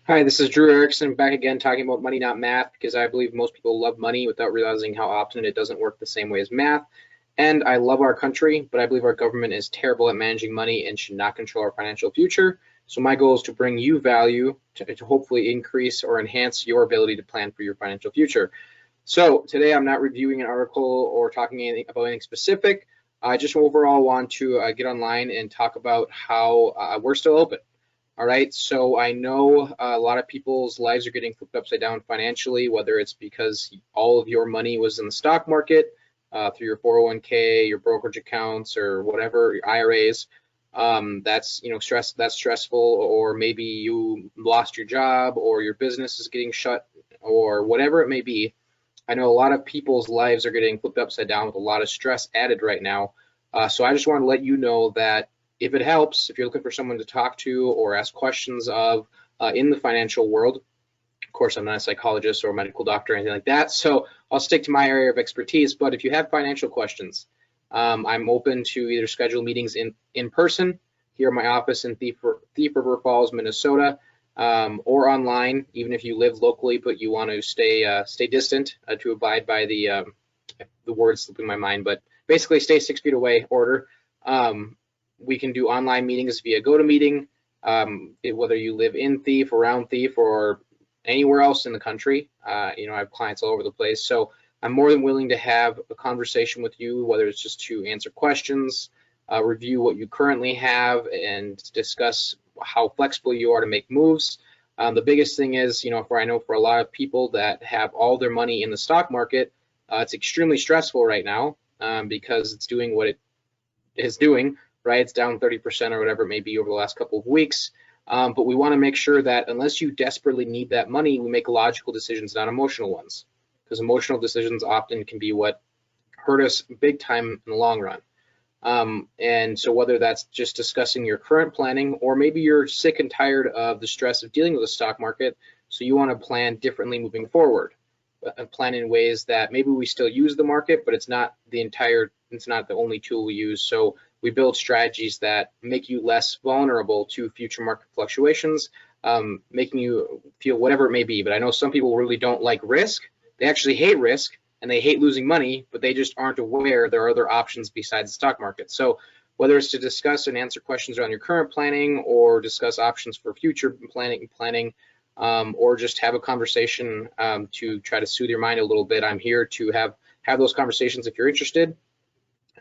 Hi, this is Drew Erickson back again talking about money, not math, because I believe most people love money without realizing how often it doesn't work the same way as math. And I love our country, but I believe our government is terrible at managing money and should not control our financial future. So my goal is to bring you value to hopefully increase or enhance your ability to plan for your financial future. So today I'm not reviewing an article or talking about anything specific. I just overall want to get online and talk about how we're still open. All right, so I know a lot of people's lives are getting flipped upside down financially, whether it's because all of your money was in the stock market through your 401k, your brokerage accounts, or whatever, your IRAs. That's that's stressful, or maybe you lost your job, or your business is getting shut, or whatever it may be. I know a lot of people's lives are getting flipped upside down with a lot of stress added right now. So I just want to let you know that if it helps, if you're looking for someone to talk to or ask questions of in the financial world, of course, I'm not a psychologist or a medical doctor or anything like that, so I'll stick to my area of expertise. But if you have financial questions, I'm open to either schedule meetings in person here in my office in Thief River Falls, Minnesota, or online, even if you live locally but you want to stay distant to abide by the words slipping my mind, but basically stay 6 feet away order. We can do online meetings via GoToMeeting, whether you live in Thief, around Thief, or anywhere else in the country. I have clients all over the place, so I'm more than willing to have a conversation with you, whether it's just to answer questions, review what you currently have, and discuss how flexible you are to make moves. The biggest thing is, I know for a lot of people that have all their money in the stock market, it's extremely stressful right now because it's doing what it is doing, right? It's down 30% or whatever it may be over the last couple of weeks. But we want to make sure that unless you desperately need that money, we make logical decisions, not emotional ones, because emotional decisions often can be what hurt us big time in the long run. And so whether that's just discussing your current planning, or maybe you're sick and tired of the stress of dealing with the stock market, so you want to plan differently moving forward, plan in ways that maybe we still use the market, but it's not the only tool we use. So we build strategies that make you less vulnerable to future market fluctuations, making you feel whatever it may be. But I know some people really don't like risk. They actually hate risk and they hate losing money, but they just aren't aware there are other options besides the stock market. So whether it's to discuss and answer questions around your current planning, or discuss options for future planning, or just have a conversation to try to soothe your mind a little bit, I'm here to have those conversations if you're interested.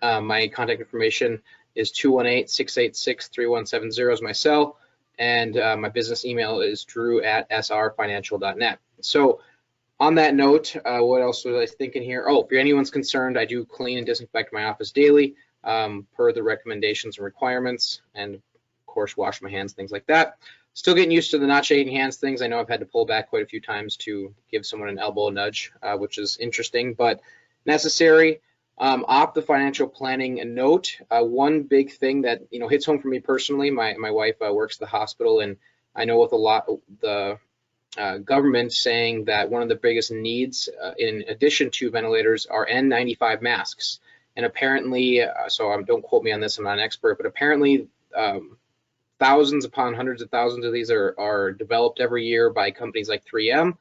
My contact information is 218-686-3170 is my cell, and my business email is drew@srfinancial.net. So on that note, what else was I thinking here? Oh, if anyone's concerned, I do clean and disinfect my office daily per the recommendations and requirements, and of course wash my hands, things like that. Still getting used to the not shaking hands things. I know I've had to pull back quite a few times to give someone an elbow nudge, which is interesting but necessary. Off the financial planning note, one big thing that hits home for me personally, my wife works at the hospital, and I know with a lot the government saying that one of the biggest needs, in addition to ventilators, are N95 masks. And apparently, don't quote me on this, I'm not an expert, but apparently thousands upon hundreds of thousands of these are developed every year by companies like 3M,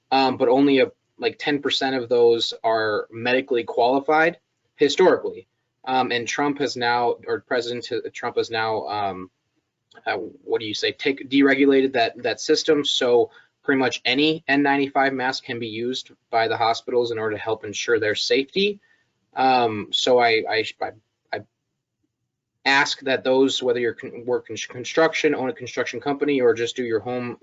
but only like 10% of those are medically qualified historically. And Trump has now, or President Trump has now, deregulated that system. So pretty much any N95 mask can be used by the hospitals in order to help ensure their safety. So I ask that those, whether you work in construction, own a construction company, or just do your own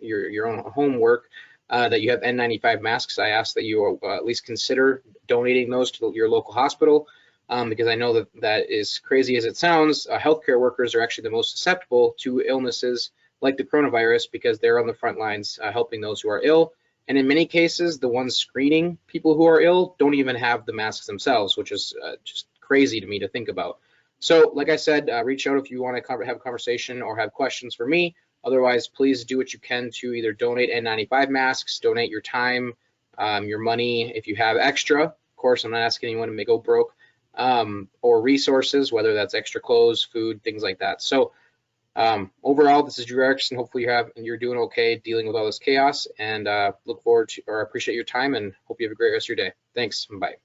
homework, that you have N95 masks. I ask that you at least consider donating those to your local hospital, because I know that as crazy as it sounds, healthcare workers are actually the most susceptible to illnesses like the coronavirus, because they're on the front lines helping those who are ill. And in many cases, the ones screening people who are ill don't even have the masks themselves, which is just crazy to me to think about. So like I said, reach out if you want to have a conversation or have questions for me. Otherwise, please do what you can to either donate N95 masks, donate your time, your money if you have extra. Of course, I'm not asking anyone to go broke, or resources, whether that's extra clothes, food, things like that. So Overall, this is Drew Erickson. Hopefully you're doing okay dealing with all this chaos, and look forward to or appreciate your time and hope you have a great rest of your day. Thanks. Bye.